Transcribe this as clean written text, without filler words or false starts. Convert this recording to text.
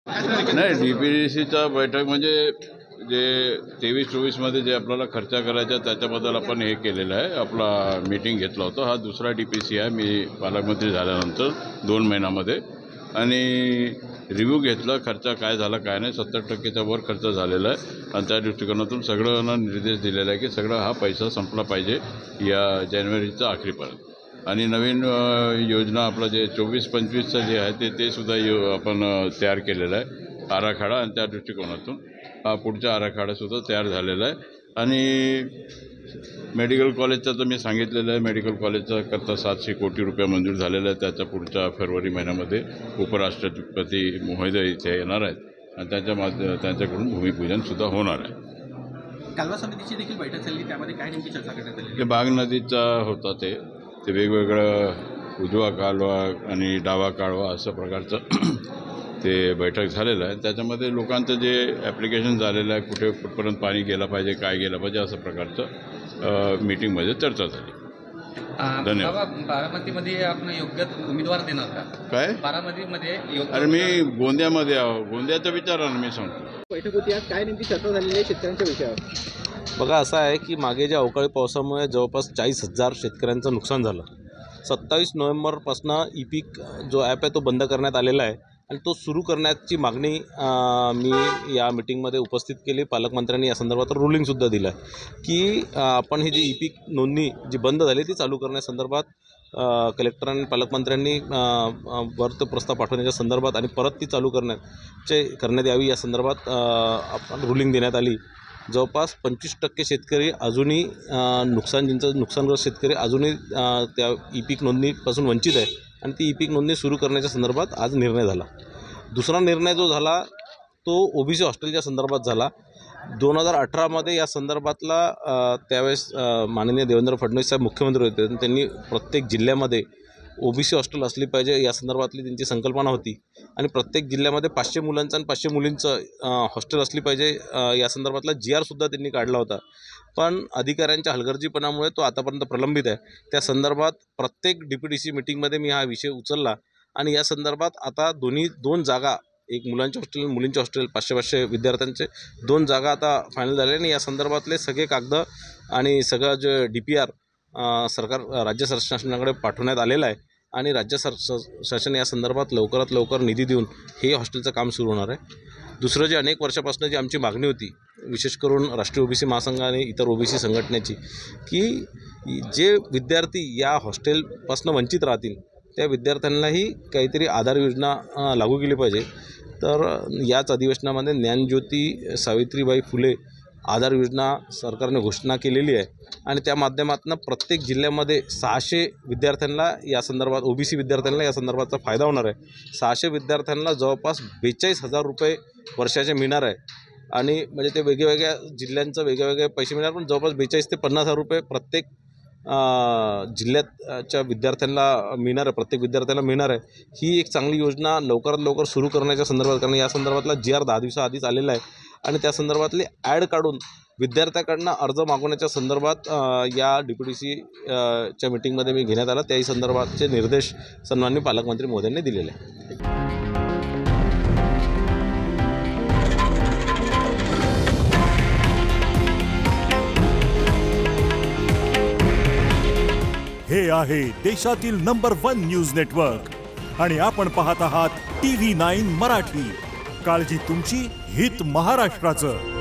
नाही, DPDCचा बैठक म्हणजे जे 23-24मध्ये जे आपल्याला खर्च करायचा त्याच्याबद्दल आपण हे केलेलं आहे, आपला मीटिंग घेतला होता। हा दुसरा DPC आहे मी पालकमंत्री झाल्यानंतर 2 महिन्यामध्ये, आणि रिव्ह्यू घेतला खर्च काय झाला काय नाही। 70%च्या वर खर्च झालेला आहे आणि त्या दृष्टिकोनातून सगळ्यांना निर्देश दिलेला आहे की सगळा हा पैसा संपला पाहिजे या जानेवारीच्या अखेरीपर्यंत। आणि नवीन योजना आपलं जे 24-25चं जे आहे ते सुद्धा आपण तयार केलेलं आहे आराखडा, आणि त्या दृष्टिकोनातून हा पुढचा आराखडासुद्धा तयार झालेला आहे। आणि मेडिकल कॉलेजचं तर मी सांगितलेलं आहे, मेडिकल कॉलेजचा करता 700 कोटी रुपये मंजूर झालेला आहे। त्याच्या पुढच्या फेब्रुवारी महिन्यामध्ये उपराष्ट्रपती महोदय इथे येणार आहेत आणि त्यांच्याकडून भूमिपूजनसुद्धा होणार आहे। कालवा समितीची देखील बैठक झाली, त्यामध्ये काय नेमकी चर्चा करण्यात आली? बाग नदीचा होता ते वेगवेगळं उजवा कालवा आणि डावा कालवा असं प्रकारचं ते बैठक झालेलं आहे। त्याच्यामध्ये लोकांचं जे ॲप्लिकेशन झालेलं आहे, कुठपर्यंत पाणी गेलं पाहिजे, काय गेलं पाहिजे, असं प्रकारचं मीटिंगमध्ये चर्चा झाली। धन्यवाद। बारामतीमध्ये आपण योग्य उमेदवार देणार का? काय बारामतीमध्ये? अरे मी गोंदियामध्ये आहो, गोंदियाचा विचारा ना, मी सांगतो। बैठक होती आज, काय नेमकी चर्चा झालेली आहे शेतकऱ्यांच्या विषयावर? बघा, असं आहे की मागे ज्या अवकाळी पावसामुळे जवळपास 40,000 शेतकऱ्यांचं नुकसान झालं। 27 नोव्हेंबरपासून ई-पीक जो ॲप आहे तो बंद करण्यात आलेला आहे आणि तो सुरू करण्याची मागणी मी या मीटिंगमध्ये उपस्थित केली। पालकमंत्र्यांनी या संदर्भात रुलिंगसुद्धा दिलं आहे की आपण ही जी ई-पीक नोंदणी जी बंद झाली ती चालू करण्यासंदर्भात कलेक्टरांनी पालकमंत्र्यांनी वर्त प्रस्ताव पाठवण्याच्या संदर्भात आणि परत ती चालू करण्यात यावी या संदर्भात आपण रुलिंग देण्यात आली। जवळपास 25% शेतकरी अजूनही नुकसानग्रस्त शेतकरी अजूनही त्या ई-पीक नोंदणीपासून वंचित आहे आणि ती ई-पीक नोंदणी सुरू करण्याच्या संदर्भात आज निर्णय झाला। दुसरा निर्णय जो झाला तो OBC हॉस्टेलच्या संदर्भात झाला। 2018मध्ये या संदर्भातला त्यावेळेस माननीय देवेंद्र फडणवीस साहेब मुख्यमंत्री होते, त्यांनी प्रत्येक जिल्ह्यामध्ये OBC हॉस्टेल असली पाहिजे या संदर्भातली त्यांची संकल्पना होती आणि प्रत्येक जिल्ह्यामध्ये 500 मुलांचं आणि 500 मुलींचं हॉस्टेल असली पाहिजे या संदर्भातला GR सुद्धा त्यांनी काढला होता। पण अधिकाऱ्यांच्या हलगर्जीपणामुळे तो आतापर्यंत प्रलंबित आहे। त्या संदर्भात प्रत्येक DPDC मीटिंगमध्ये मी हा विषय उचलला आणि या संदर्भात आता दोन जागा, एक मुलांचे हॉस्टेल मुलींचे हॉस्टेल 500 विद्यार्थ्यांचे 2 जागा आता फायनल झाले आणि या संदर्भातले सगळे कागद आणि सगळं जे DPR राज्य शासनाकडे पाठवण्यात आलेलं आहे आणि राज्य शासन या संदर्भात लवकरात लवकर निधी देऊन हे हॉस्टेलचं काम सुरू होणार आहे। दुसरं जे अनेक वर्षापासून जी आमची मागणी होती, विशेष करून राष्ट्रीय OBC महासंघ आणि इतर OBC संघटनेची, की जे विद्यार्थी या हॉस्टेलपासून वंचित राहतील त्या विद्यार्थ्यांनाही काहीतरी आधार योजना लागू केली पाहिजे। तर याच अधिवेशनामध्ये ज्ञानज्योती सावित्रीबाई फुले आधार योजना सरकारने घोषणा केलेली आहे आणि त्या माध्यमातून प्रत्येक जिल्ह्यामध्ये 600 विद्यार्थ्यांना या संदर्भात OBC विद्यार्थ्यांना या संदर्भाचा फायदा होणार आहे। 600 विद्यार्थ्यांना जवळपास 42,000 रुपये वर्षाचे मिळणार आहे आणि म्हणजे ते वेगवेगळ्या जिल्ह्यांचं वेगवेगळे पैसे मिळणार, पण जवळपास 42,000 ते 50,000 रुपये प्रत्येक जिल्ह्याच्या विद्यार्थ्यांना मिळणार आहे, प्रत्येक विद्यार्थ्यांना मिळणार आहे। ही एक चांगली योजना लवकरात लवकर सुरू करण्याच्या संदर्भात, कारण या संदर्भातला GR 10 दिवसाआधीच आलेला आहे आणि त्या संदर्भातले ॲड काढून विद्यार्थ्याकडनं अर्ज मागवण्याच्या संदर्भात या DPDC च्या मीटिंगमध्ये मी घेण्यात आला। त्याही संदर्भातचे निर्देश सन्माननीय पालकमंत्री महोदयांनी दिलेले आहेत। हे आहे देशातील नंबर 1 न्यूज नेटवर्क आणि आपण पाहत आहात TV9 मराठी। काळजी तुमची, हित महाराष्ट्राचं।